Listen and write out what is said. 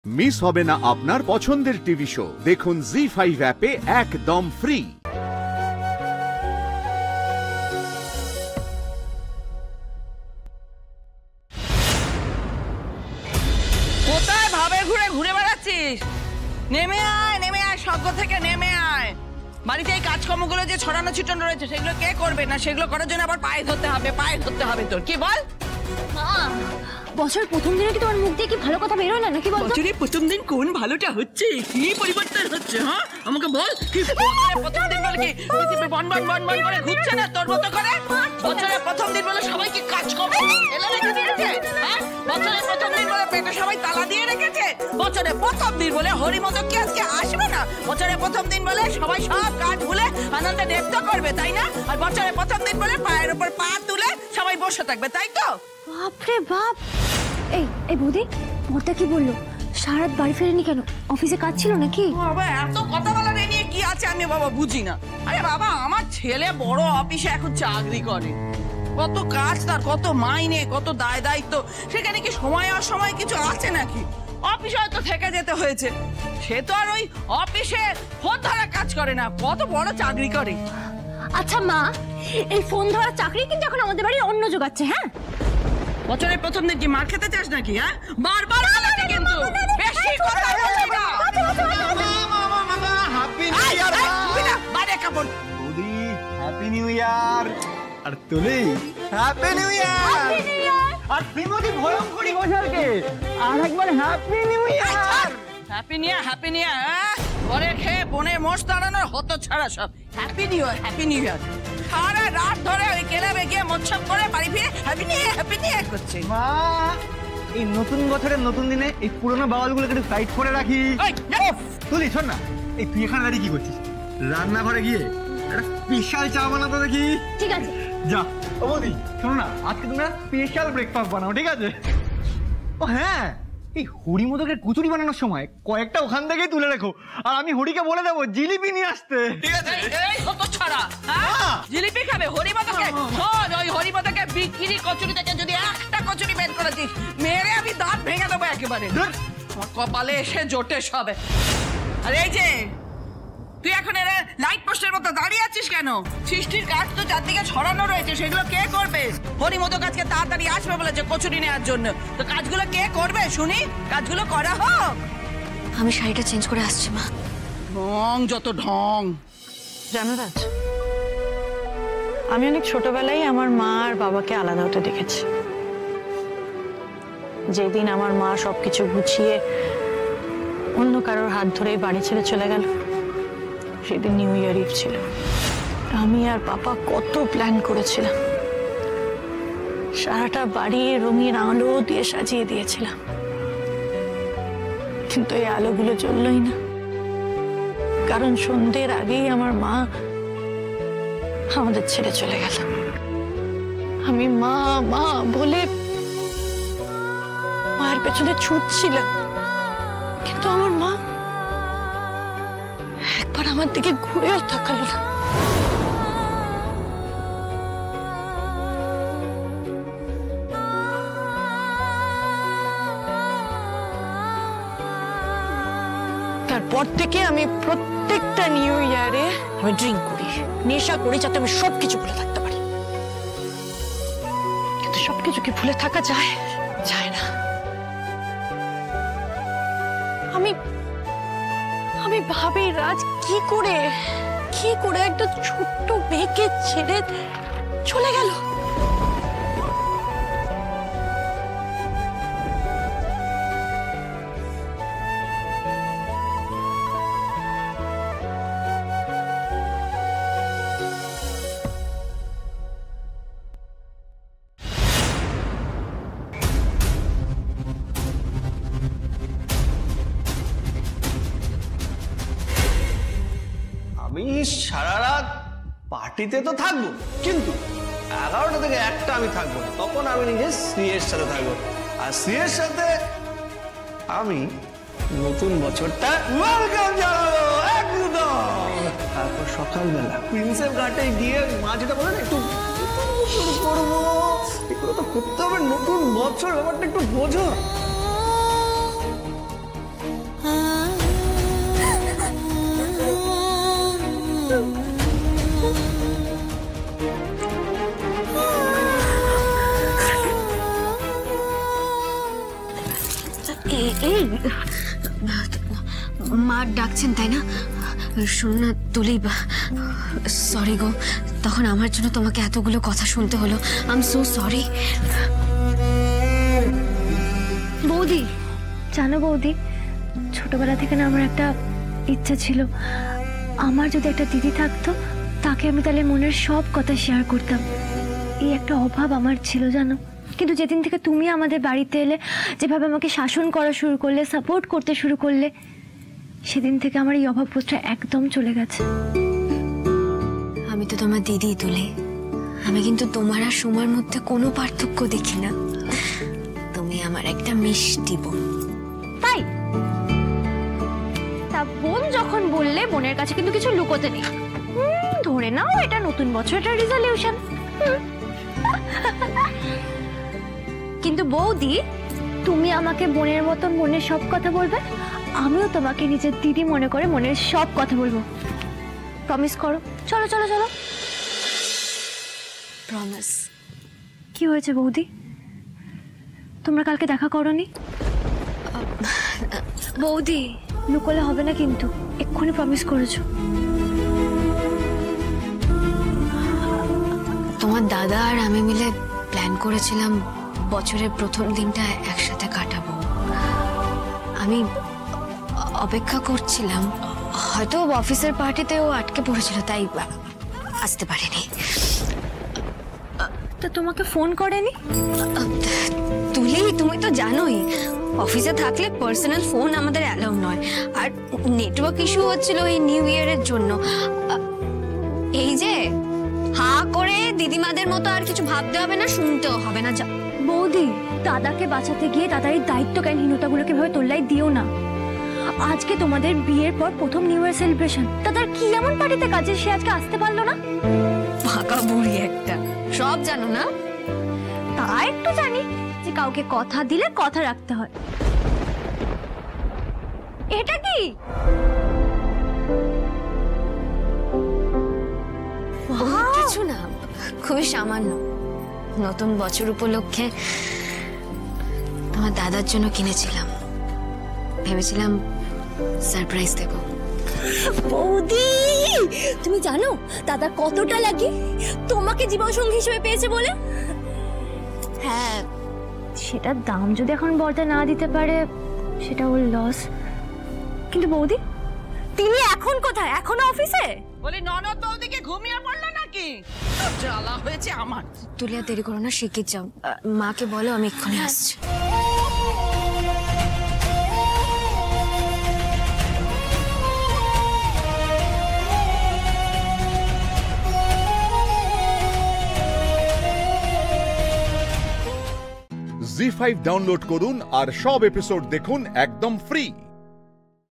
Miss হবে না আপনার পছন্দের টিভি শো। দেখুন জি5 অ্যাপে একদম ফ্রি। কোথায় ভাবে ঘুরে ঘুরে বেড়াচ্ছিস? নেমে আয়, নেমে আয়, স্বর্গ থেকে নেমে আয়। বাড়িতে এই কাজকর্মগুলো যে ছড়ানো ছিটানো রয়েছে সেগুলো কে করবে? না সেগুলো করার জন্য আবার পায়ে ধরতে হবে তোর। কি বল? বছর প্রথম দিনে কি তোমার মুখ দিয়ে কি ভালো কথা বেরোয় না নাকি? বছরের প্রথম দিন কোন ভালোটা হচ্ছে? কি পরিবর্তন হচ্ছে? হ্যাঁ আমাকে বল। কি প্রথম দিন বলে কি পৃথিবী বন করে ঘুরছে না তোর মতো করে? বছরের প্রথম দিন বলে সবাই কি কাজ করবে এলা রেখে দিয়েছে? হ্যাঁ বছরের প্রথম দিন বলে পেটে সবাই তালা দিয়ে রেখেছে? বছরের প্রথম দিন বলে হরিমতো কি আজকে আসবে না? বছরের প্রথম দিন বলে সবাই সব কাজ ভুলে আনন্দে নৃত্য করবে, তাই না? আর বছরের প্রথম দিন বলে পায়ের উপর পা তুলে সবাই বসে থাকবে, তাই তো? বাপরে বাপ! এই বৌদি, ওটা কি বললো? সারা রাত বাড়ি ফেরেনি কেন? অফিসে কাজ ছিল নাকি? বাবা এত কথা বলার এ নিয়ে কি আছে আমি বাবা বুঝি না। আরে বাবা আমার ছেলে বড় অফিসে এখন চাকরি করে, কত কাজ তার, কত মাইনে, কত দায় দায়িত্ব, সেখানে কি সময় অসময় কিছু আছে নাকি? অফিসে হয়তো থেকে যেতে হয়েছে, সে তো আর ওই অফিসে ফোন ধরা কাজ করে না, কত বড় চাকরি করে। আচ্ছা মা, এই ফোন ধরা চাকরি কিন্তু এখন আমাদের বাড়ির অন্য জোগাচ্ছে। হ্যাঁ বছরের প্রথম দিন কি মার খেতে চাস নাকি? হ্যাঁ বারবার বলতে কিন্তু বেশি কথা বলবি না। হ্যাপি নিউ ইয়ার বাইরে কাপড় বৌদি, হ্যাপি নিউ ইয়ার। আর তুলি হ্যাপি নিউ ইয়ার। আর শ্রীমতী ভয়ঙ্করী বছরকে আর একবার happy new year. Happy new year ঘরে খেয়ে বনে মোষ তাড়ানোর হতো ছাড়া সব হ্যাপি নিউ ইয়ার সারা রাত ধরে ওই ক্লাবে গিয়ে মোচ্ছপ করে বাড়ি ফিরে হ্যাপি নিউ ইয়ার করছে। মা, এই নতুন বছরের নতুন দিনে এই পুরোনো বাওয়ালগুলোকে একটু সাইড করে রাখি। তুলি শোন না, এই তুই এখানে দাঁড়িয়ে কি করছিস? রান্নাঘরে গিয়ে একটা স্পেশাল চা বানাতে দেখি। ঠিক আছে যা। ও বৌদি শোনো না, আজকে তোমরা স্পেশাল ব্রেকফাস্ট বানাও, ঠিক আছে? ও হ্যাঁ, এই হরি মোদকের কচুরি বানানোর সময় কয়েকটা ওখান থেকেই তুলে রেখো, আর আমি হরিকে বলে দেবো জিলিপি নিয়ে আসতে, ঠিক আছে? এই হতো ছাড়া জিলিপি খাবে হরিমতকে? শোন, ওই হরিমতকে বিক্রি কচুরি থেকে যদি একটা কচুরি বের করেছিস মেরে আমি দাঁত ভেঙে দেবো একেবারে। আমার কপালে এসে জোটে সবে। আর এই যে তুই এখন এর লাইট পোস্টের মতো দাঁড়িয়ে আছিস কেন? সৃষ্টির কাজ তো চারদিকে ছড়ানো রয়েছে, সেগুলো কে করবে? হরিমতক আজকে তাড়াতাড়ি আসবে বলেছে কচুরি নেওয়ার জন্য, তো কাজগুলো কে করবে শুনি? কাজগুলো করা হোক। আমি শাড়িটা চেঞ্জ করে আসছি মা। ঢং যত ঢং। জানো রাজ, আমি অনেক ছোটবেলায় আমার মা আর বাবাকে আলাদা হতে দেখেছি। যেদিন আমার মা সবকিছু গুছিয়ে অন্য কারোর হাত ধরে বাড়ি ছেড়ে চলে গেল, সেদিন নিউ ইয়ার ইভ ছিল। আমি আর বাবা কত প্ল্যান করেছিলাম, সারাটা বাড়ি রঙিন আলো দিয়ে সাজিয়ে দিয়েছিলাম, কিন্তু এই আলোগুলো জ্বললই না, কারণ সন্ধ্যের আগেই আমার মা আমাদের ছেড়ে চলে গেল। আমি মা মা বলে মায়ের পেছনে ছুটছিলাম, কিন্তু আমার মা একবার আমার দিকে ঘুরেও তাকালো না। তারপর থেকে আমি প্রত্যেকটা নিউ ইয়ারে আমি ড্রিঙ্ক করি, নেশা করি, যাতে আমি সবকিছু ভুলে থাকতে পারি। কিন্তু সবকিছু কি ভুলে থাকা যায়? যায় না। আমি ভাবি রাজ কি করে একটা ছোট্ট মেয়েকে ছেড়ে চলে গেল। আমি সারা রাত পার্টিতে তো থাকবো, কিন্তু 11টা থেকে 1টা আমি থাকবো না, তখন আমি নিজে শ্রীয়ের সাথে থাকবো, আর শ্রীয়ের সাথে আমি নতুন বছরটা ওয়েলকাম জানাবো একদম। তারপর সকালবেলা প্রিন্সেপ ঘাটে গিয়ে মা যেটা বলে না, একটু করবো, এগুলো তো করতে হবে। নতুন বছর ব্যাপারটা একটু বোঝো। মা ডাকছেন তাই না? শোন না তুলি, সরি গো, তখন আমার জন্য তোমাকে এতগুলো কথা শুনতে হলো। I am so sorry. বৌদি, জানো বৌদি, ছোটবেলা থেকে না আমার একটা ইচ্ছা ছিল, আমার যদি একটা দিদি থাকতো তাকে আমি তাহলে মনের সব কথা শেয়ার করতাম। এই একটা অভাব আমার ছিল জানো। কিন্তু যেদিন থেকে তুমি আমাদের বাড়িতে এলে, যেভাবে আমাকে শাসন করা শুরু করলে, সাপোর্ট করতে শুরু করলে, সেদিন থেকে আমার এই অভাববোধটা একদম চলে গেছে। আমি তো তোমার দিদি তুলে, আমি কিন্তু তোমার আর সোমার মধ্যে কোনো পার্থক্য দেখি না। তুমি আমার একটা মিষ্টি বোন। তাই? তা বোন যখন বললে, বোনের কাছে কিন্তু কিছু লুকোতে নেই। ধরে নাও এটা নতুন বছরের রেজলিউশন। কিন্তু বৌদি, তুমি আমাকে বোনের মতন মনের সব কথা বলবে, আমিও তোমাকে নিজের দিদি মনে করে মনের সব কথা বলবো। প্রমিস করো। চলো চলো চলো। প্রমিস। কি হয়েছে বৌদি, তোমরা কালকে দেখা করোনি? বৌদি, লুকোলে হবে না কিন্তু, এক্ষুনি প্রমিস করেছো। তোমার দাদা আর আমি মিলে প্ল্যান করেছিলাম বছরের প্রথম দিনটা একসাথে কাটাবো। আমি অপেক্ষা করছিলাম, হয়তো অফিসের পার্টিতেও আটকে পড়েছিল, তাই আসতে পারেনি। তা তোমাকে ফোন করেনি? তুলি, তুমি তো জানোই অফিসে থাকলে পার্সোনাল ফোন আমাদের অ্যালাউ নয়, আর নেটওয়ার্ক ইস্যু হচ্ছিল এই নিউ ইয়ারের জন্য। এই যে হা করে দিদিমাদের মতো আর কিছু ভাবতে হবে না, শুনতেও হবে না। বৌদি, দাদাকে বাঁচাতে গিয়ে দাদার এই দায়িত্বজ্ঞানহীনতাগুলোকে ভাবে তোল্লাই দিও না। আজকে তোমাদের বিয়ের পর প্রথম নিউ ইয়ার সেলিব্রেশন, দাদার কি এমন পার্টিতে কাজে সে আজকে আসতে পারলো না? ফাঁকা বুড়ি একটা, সব জানো না? তা একটু জানি যে কাউকে কথা দিলে কথা রাখতে হয়। এটা কি? কিছু না, খুবই সামান্য। নতুন বছর উপলক্ষে তোমার দাদার জন্য কিনেছিলাম, ভেবেছিলাম সারপ্রাইজ দেব। বৌদি, তুমি জানো দাদা কতটা লাগে তোমাকে জীবনসঙ্গী হিসেবে পেয়েছে বলে? হ্যাঁ, সেটার দাম যদি এখন বর্দা না দিতে পারে সেটা ওর লস। কিন্তু বৌদি, তিনি এখন কোথায়? এখনো অফিসে? বলি ননদ বৌদিকে ঘুমিয়ে পড়লো নাকি? জ্বালা হয়েছে আমার। তুলিয়া দেরি করো না, শিখিয়ে যাও। মাকে বলো আমি এক্ষুনি আসছি। জি5 ডাউনলোড করুন আর সব এপিসোড দেখুন একদম ফ্রি।